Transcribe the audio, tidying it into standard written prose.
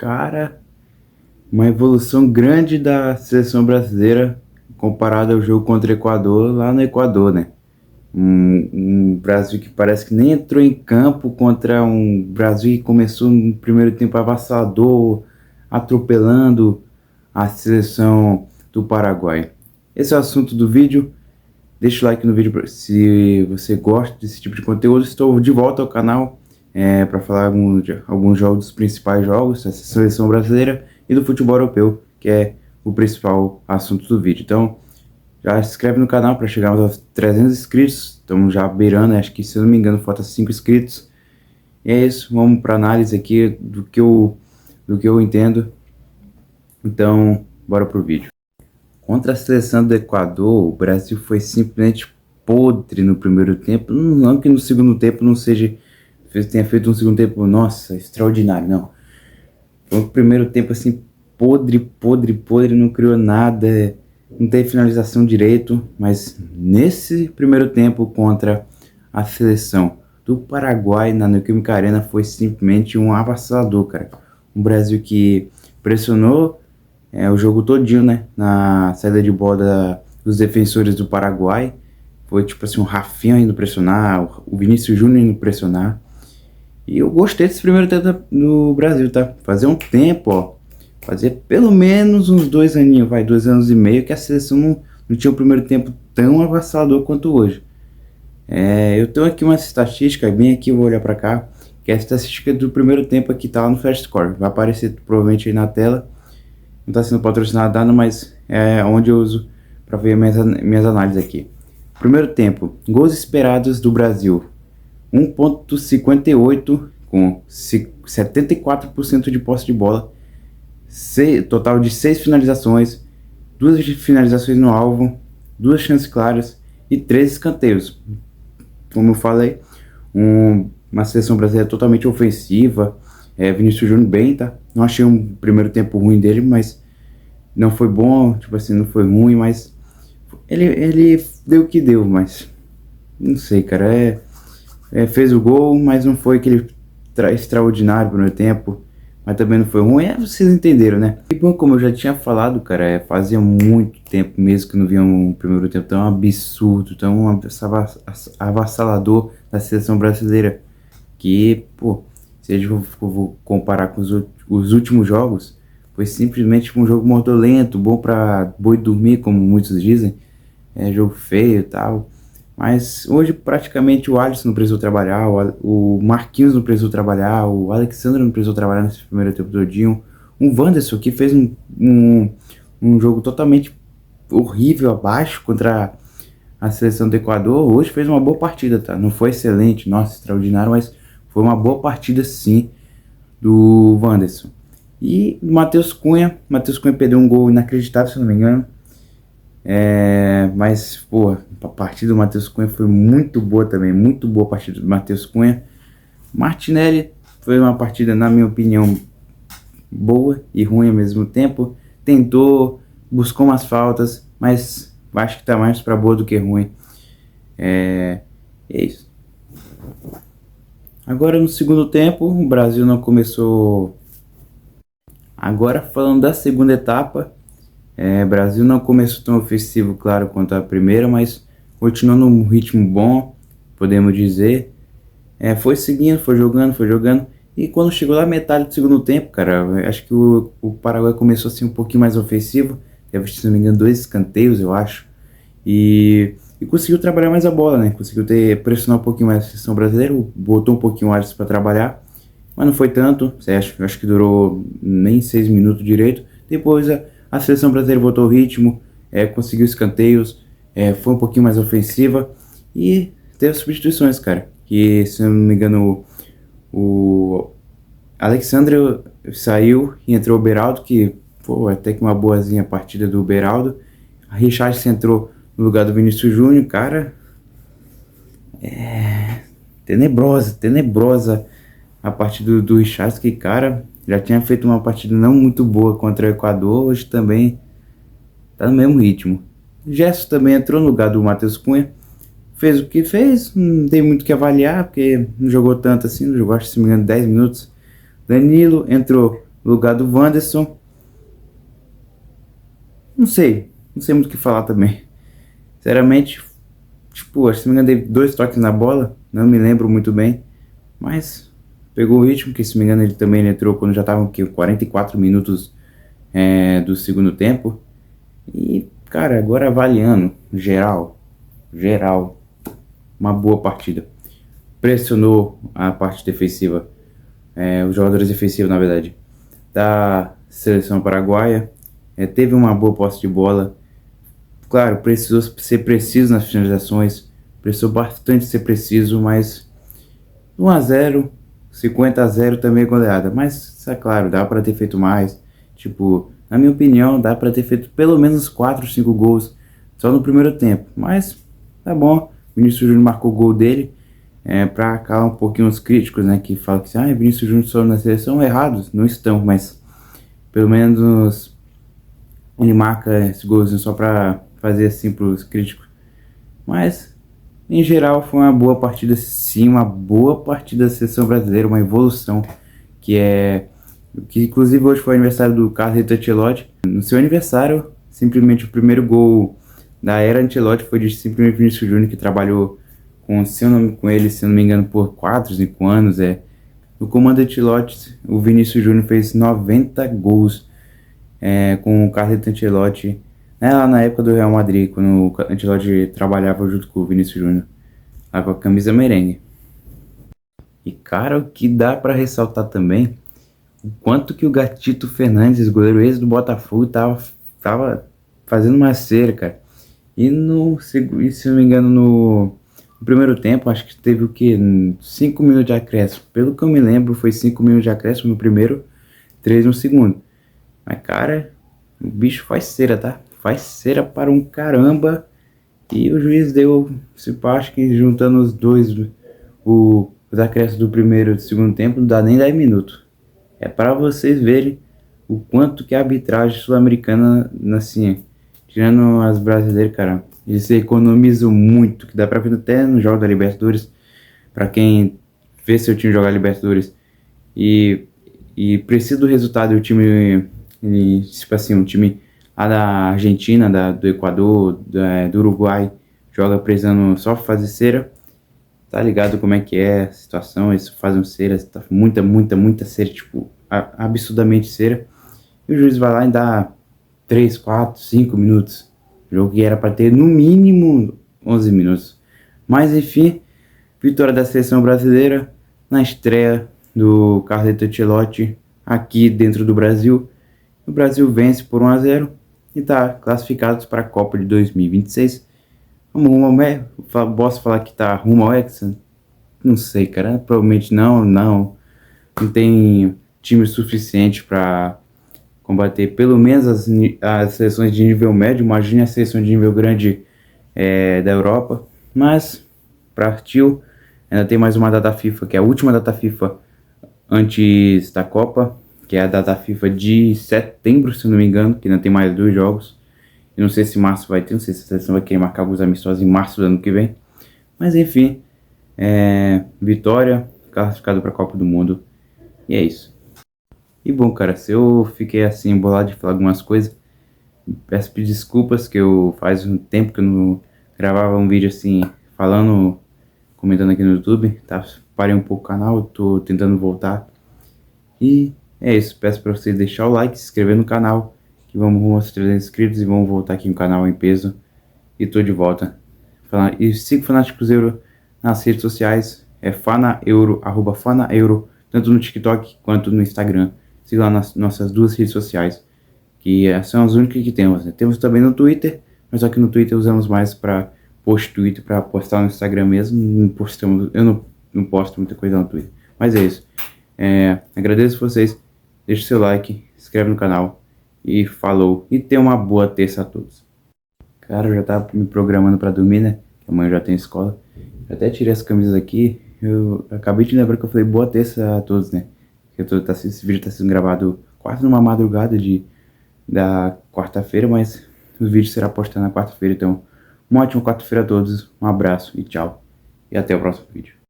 Cara, uma evolução grande da seleção brasileira comparado ao jogo contra o Equador lá no Equador, né? Um Brasil que parece que nem entrou em campo contra um Brasil que começou no primeiro tempo avassalador, atropelando a seleção do Paraguai. Esse é o assunto do vídeo. Deixa o like no vídeo se você gosta desse tipo de conteúdo. Estou de volta ao canal para falar alguns jogos, dos principais jogos da seleção brasileira e do futebol europeu, que é o principal assunto do vídeo. Então, já se inscreve no canal para chegarmos aos 300 inscritos. Estamos já beirando, acho que se eu não me engano falta 5 inscritos. E é isso, vamos para análise aqui do que eu entendo. Então, bora pro vídeo. Contra a seleção do Equador, o Brasil foi simplesmente podre no primeiro tempo. Não que no segundo tempo não tenha feito um segundo tempo, nossa, extraordinário, não. Foi um primeiro tempo assim, podre, não criou nada, não teve finalização direito. Mas nesse primeiro tempo contra a seleção do Paraguai na Neoquímica Arena foi simplesmente um avassalador, cara. Um Brasil que pressionou o jogo todinho, né, na saída de bola dos defensores do Paraguai. Foi tipo assim, o Rafinha indo pressionar, o Vinícius Júnior indo pressionar. E eu gostei desse primeiro tempo no Brasil, tá? Fazer um tempo, ó. Fazer pelo menos uns 2 aninhos, 2 anos e meio, que a seleção não tinha o primeiro tempo tão avassalador quanto hoje. Eu tenho aqui uma estatística, bem aqui, eu vou olhar pra cá, que é a estatística do primeiro tempo aqui, tá lá no Fast Score. Vai aparecer provavelmente aí na tela. Não está sendo patrocinado nada, mas é onde eu uso para ver minhas análises aqui. Primeiro tempo, gols esperados do Brasil, 1.58 com 74% de posse de bola, total de 6 finalizações, 2 finalizações no alvo, 2 chances claras e 3 escanteios. Como eu falei, uma seleção brasileira totalmente ofensiva. Vinícius Júnior bem, tá? Não achei um primeiro tempo ruim dele, mas não foi bom, tipo assim, não foi ruim, mas ele deu o que deu, mas não sei, cara, fez o gol, mas não foi aquele extraordinário no primeiro tempo, mas também não foi ruim, vocês entenderam, né? E bom, como eu já tinha falado, cara, fazia muito tempo mesmo que não via um primeiro tempo tão absurdo, tão avassalador da seleção brasileira, que, pô, se a gente for comparar com os últimos jogos, foi simplesmente um jogo mordolento, bom pra boi dormir, como muitos dizem. Jogo feio e tal. Mas hoje praticamente o Alisson não precisou trabalhar, o Marquinhos não precisou trabalhar, o Alexandre não precisou trabalhar nesse primeiro tempo todinho. O Wanderson, que fez um jogo totalmente horrível, abaixo, contra a seleção do Equador, hoje fez uma boa partida, tá? Não foi excelente, nossa, extraordinário, mas foi uma boa partida sim do Wanderson. E o Matheus Cunha perdeu um gol inacreditável, se não me engano. Mas, pô, a partida do Matheus Cunha foi muito boa também, muito boa a partida do Matheus Cunha. Martinelli foi uma partida, na minha opinião, boa e ruim ao mesmo tempo. Tentou, buscou umas faltas, mas acho que tá mais pra boa do que ruim. É isso. Agora no segundo tempo, o Brasil não começou. Agora falando da segunda etapa, o Brasil não começou tão ofensivo, claro, quanto a primeira, mas continuou num ritmo bom, podemos dizer. Foi seguindo, foi jogando, e quando chegou lá metade do segundo tempo, cara, acho que o Paraguai começou assim um pouquinho mais ofensivo, teve, se não me engano, 2 escanteios, eu acho, e conseguiu trabalhar mais a bola, né? Conseguiu pressionar um pouquinho mais a seleção brasileira, botou um pouquinho o Alisson para trabalhar, mas não foi tanto. Acho que durou nem 6 minutos direito. Depois a seleção brasileira botou o ritmo, conseguiu escanteios, foi um pouquinho mais ofensiva e teve substituições, cara. Que, se não me engano, o Alexandre saiu e entrou o Beraldo, que foi até que uma boazinha partida do Beraldo. A Richarlison entrou no lugar do Vinícius Júnior, cara. Tenebrosa a partida do Richarlison, que, cara, já tinha feito uma partida não muito boa contra o Equador, hoje também tá no mesmo ritmo. Gerson também entrou no lugar do Matheus Cunha, fez o que fez, não tem muito o que avaliar, porque não jogou tanto assim, não jogou, acho que, se me engano, 10 minutos. Danilo entrou no lugar do Wanderson. Não sei muito o que falar também. Sinceramente, tipo, acho que se não me engano, teve 2 toques na bola, não me lembro muito bem, mas pegou o ritmo, que se não me engano ele também entrou quando já estavam 44 minutos do segundo tempo. E, cara, agora avaliando, geral, uma boa partida. Pressionou a parte defensiva, os jogadores defensivos, na verdade, da seleção paraguaia. Teve uma boa posse de bola. Claro, precisou ser preciso nas finalizações, precisou bastante ser preciso, mas 1-0, 50-0 também é goleada. Mas, é claro, dá para ter feito mais. Tipo, na minha opinião, dá para ter feito pelo menos 4, 5 gols só no primeiro tempo. Mas, tá bom, Vinícius Júnior marcou o gol dele. Para calar um pouquinho os críticos, né, que falam que Vinícius Júnior só na seleção, errados, não estão, mas pelo menos ele marca esse golzinho só para fazer assim pros críticos. Mas em geral foi uma boa partida, sim, uma boa partida da seleção brasileira, uma evolução que inclusive hoje foi aniversário do Carleto Ancelotti. No seu aniversário, simplesmente o primeiro gol da era Ancelotti foi de simplesmente Vinícius Júnior, que trabalhou com ele, se não me engano, por 4, 5 anos. No comando Ancelotti, o Vinícius Júnior fez 90 gols com o Carleto Ancelotti, lá na época do Real Madrid, quando o Ancelotti trabalhava junto com o Vinícius Júnior, lá com a camisa merengue. E cara, o que dá para ressaltar também, o quanto que o Gatito Fernandes, goleiro ex do Botafogo, tava fazendo uma cera, cara. E se não me engano, no primeiro tempo, acho que teve o que? 5 minutos de acréscimo. Pelo que eu me lembro, foi 5 minutos de acréscimo no primeiro, 3 no segundo. Mas, cara, o bicho faz cera, tá? Faz cera para um caramba. E o juiz deu, se pá, acho que juntando os dois, os acréscimos do primeiro e do segundo tempo, não dá nem 10 minutos. É para vocês verem o quanto que a arbitragem sul-americana, assim, tirando as brasileiras, cara, eles economizam muito, que dá pra ver até no jogo da Libertadores, pra quem vê seu time jogar Libertadores e precisa do resultado, e o time, tipo assim, um time lá da Argentina, do Equador, do Uruguai, joga precisando só fazer cera, tá ligado como é que é a situação, eles fazem cera, tá muita cera, tipo, absurdamente cera, e o juiz vai lá e dá 3, 4, 5 minutos, jogo que era para ter no mínimo 11 minutos. Mas enfim, vitória da seleção brasileira na estreia do Carleto Ancelotti aqui dentro do Brasil. O Brasil vence por 1-0 e está classificado para a Copa de 2026. Posso falar que está rumo ao Hexa? Não sei, cara. Provavelmente não tem time suficiente para combater pelo menos as seleções de nível médio. Imagine a seleção de nível grande da Europa. Mas partiu. Ainda tem mais uma data FIFA, que é a última data FIFA antes da Copa, que é a data FIFA de setembro, se não me engano, que ainda tem mais 2 jogos. Eu não sei se março vai ter, não sei se a seleção vai querer marcar alguns amistosos em março do ano que vem. Mas enfim, vitória, classificado para a Copa do Mundo. E é isso. E bom, cara, se eu fiquei assim embolado de falar algumas coisas, peço desculpas, que faz um tempo que eu não gravava um vídeo assim, comentando aqui no YouTube, tá? Parei um pouco o canal, tô tentando voltar. E é isso, peço para você deixar o like, se inscrever no canal, que vamos rumo aos 300 inscritos e vamos voltar aqui no canal em peso. E tô de volta. E siga o Fanático Cruzeiro nas redes sociais, @fanaeuro, tanto no TikTok quanto no Instagram. Siga lá nas nossas 2 redes sociais, que são as únicas que temos, né? Temos também no Twitter, mas só que no Twitter usamos mais para Twitter, para postar no Instagram mesmo. Eu não posto muita coisa no Twitter. Mas é isso. Agradeço vocês. Deixe seu like, se inscreve no canal. E falou. E tenha uma boa terça a todos. Cara, eu já tava me programando para dormir, né? Que amanhã eu já tenho escola. Eu até tirei as camisas aqui. Eu acabei de lembrar que eu falei boa terça a todos, né? Esse vídeo tá sendo gravado quase numa madrugada da quarta-feira, mas o vídeo será postado na quarta-feira. Então, uma ótima quarta-feira a todos, um abraço e tchau. E até o próximo vídeo.